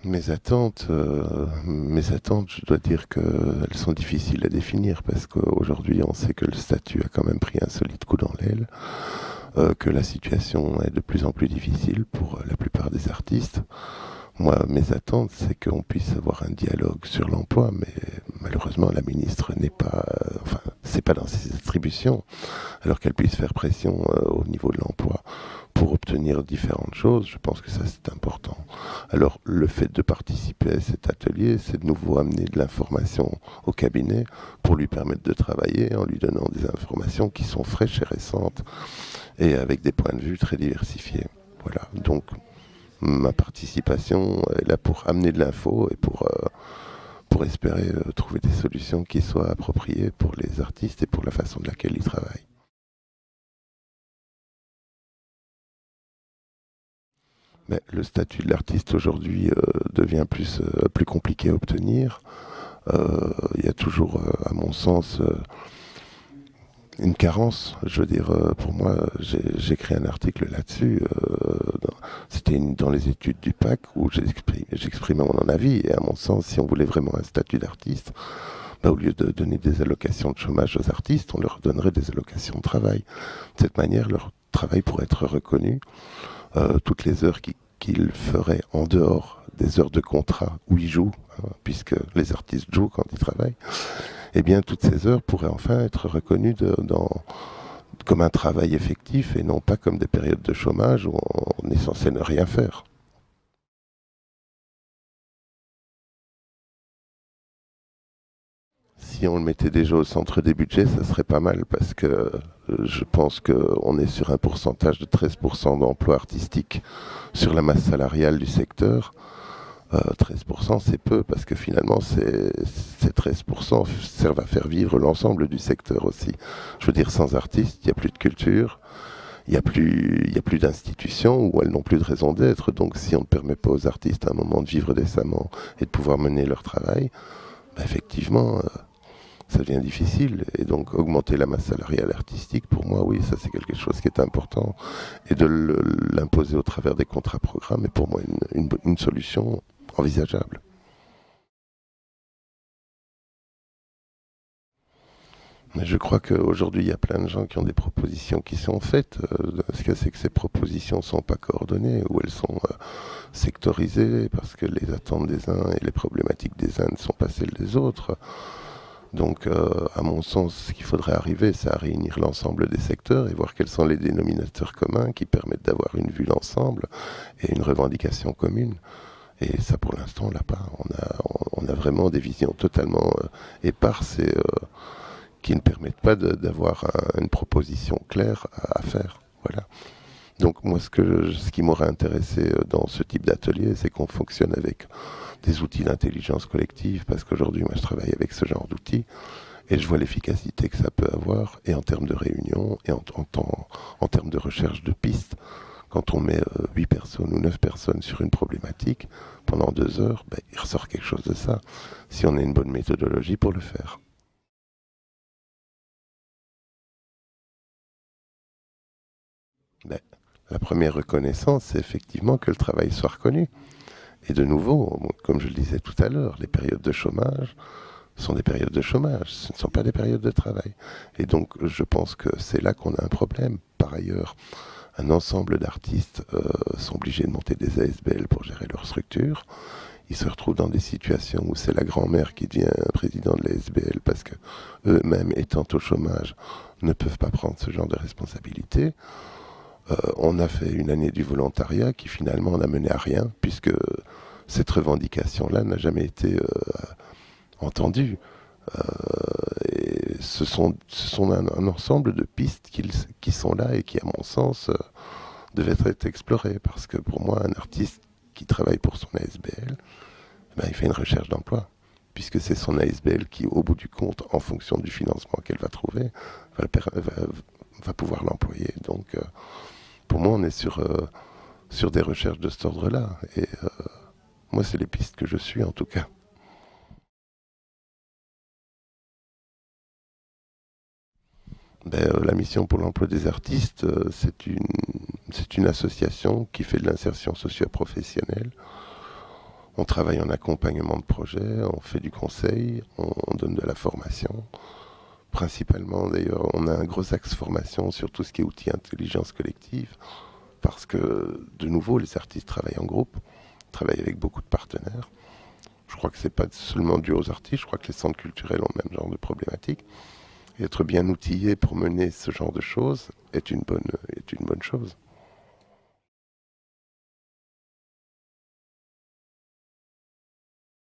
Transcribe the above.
Mes attentes, je dois dire qu'elles sont difficiles à définir parce qu'aujourd'hui, on sait que le statut a quand même pris un solide coup dans l'aile, que la situation est de plus en plus difficile pour la plupart des artistes. Moi, mes attentes, c'est qu'on puisse avoir un dialogue sur l'emploi, mais malheureusement, la ministre n'est pas, enfin, c'est pas dans ses attributions, alors qu'elle puisse faire pression au niveau de l'emploi pour obtenir différentes choses. Je pense que ça, c'est important. Alors, le fait de participer à cet atelier, c'est de nouveau amener de l'information au cabinet pour lui permettre de travailler en lui donnant des informations qui sont fraîches et récentes et avec des points de vue très diversifiés. Voilà. Donc, ma participation est là pour amener de l'info et pour espérer trouver des solutions qui soient appropriées pour les artistes et pour la façon de laquelle ils travaillent. Mais le statut de l'artiste aujourd'hui devient plus compliqué à obtenir. Il y a toujours, à mon sens, une carence. Je veux dire, pour moi, j'ai écrit un article là-dessus. C'était dans les études du PAC où j'exprimais mon avis. Et à mon sens, si on voulait vraiment un statut d'artiste, bah, au lieu de donner des allocations de chômage aux artistes, on leur donnerait des allocations de travail. De cette manière, leur travail pourrait être reconnu. Toutes les heures qu'ils feraient en dehors des heures de contrat où ils jouent, hein, puisque les artistes jouent quand ils travaillent, eh bien toutes ces heures pourraient enfin être reconnues comme un travail effectif et non pas comme des périodes de chômage où on est censé ne rien faire. Si on le mettait déjà au centre des budgets, ça serait pas mal parce que je pense qu'on est sur un pourcentage de 13% d'emplois artistiques sur la masse salariale du secteur. 13%, c'est peu parce que finalement, ces 13% servent à faire vivre l'ensemble du secteur aussi. Je veux dire, sans artistes, il n'y a plus de culture, il y a plus d'institutions où elles n'ont plus de raison d'être. Donc si on ne permet pas aux artistes à un moment de vivre décemment et de pouvoir mener leur travail, bah, effectivement, ça devient difficile. Et donc augmenter la masse salariale artistique, pour moi, oui, ça c'est quelque chose qui est important. Et de l'imposer au travers des contrats programmes est pour moi une solution envisageable. Mais je crois qu'aujourd'hui, il y a plein de gens qui ont des propositions qui sont faites. Ce que c'est que ces propositions ne sont pas coordonnées ou elles sont sectorisées parce que les attentes des uns et les problématiques des uns ne sont pas celles des autres. Donc, à mon sens, ce qu'il faudrait arriver, c'est à réunir l'ensemble des secteurs et voir quels sont les dénominateurs communs qui permettent d'avoir une vue d'ensemble et une revendication commune. Et ça, pour l'instant, on l'a pas. On a vraiment des visions totalement éparses et qui ne permettent pas d'avoir une proposition claire à faire. Voilà. Donc moi, ce qui m'aurait intéressé dans ce type d'atelier, c'est qu'on fonctionne avec des outils d'intelligence collective, parce qu'aujourd'hui, moi, je travaille avec ce genre d'outils, et je vois l'efficacité que ça peut avoir, et en termes de réunion, et en termes de recherche de pistes. Quand on met 8 personnes ou 9 personnes sur une problématique, pendant 2 heures, ben, il ressort quelque chose de ça, si on a une bonne méthodologie pour le faire. Ben, la première reconnaissance, c'est effectivement que le travail soit reconnu. Et de nouveau, comme je le disais tout à l'heure, les périodes de chômage sont des périodes de chômage, ce ne sont pas des périodes de travail. Et donc, je pense que c'est là qu'on a un problème. Par ailleurs, un ensemble d'artistes sont obligés de monter des ASBL pour gérer leur structure. Ils se retrouvent dans des situations où c'est la grand-mère qui devient président de l'ASBL parce que eux-mêmes, étant au chômage, ne peuvent pas prendre ce genre de responsabilité. On a fait une année du volontariat qui finalement n'a mené à rien, puisque cette revendication-là n'a jamais été entendue. Et ce sont un ensemble de pistes qui sont là et qui, à mon sens, devaient être explorées. Parce que pour moi, un artiste qui travaille pour son ASBL, ben, il fait une recherche d'emploi. Puisque c'est son ASBL qui, au bout du compte, en fonction du financement qu'elle va trouver, va pouvoir l'employer. Donc, pour moi, on est sur des recherches de cet ordre-là. Et moi, c'est les pistes que je suis, en tout cas. Ben, la mission pour l'emploi des artistes, c'est une association qui fait de l'insertion socio-professionnelle. On travaille en accompagnement de projet, on fait du conseil, on donne de la formation. Principalement, d'ailleurs, on a un gros axe formation sur tout ce qui est outils intelligence collective, parce que, de nouveau, les artistes travaillent en groupe, travaillent avec beaucoup de partenaires. Je crois que c'est pas seulement dû aux artistes, je crois que les centres culturels ont le même genre de problématiques. Et être bien outillé pour mener ce genre de choses est une bonne chose.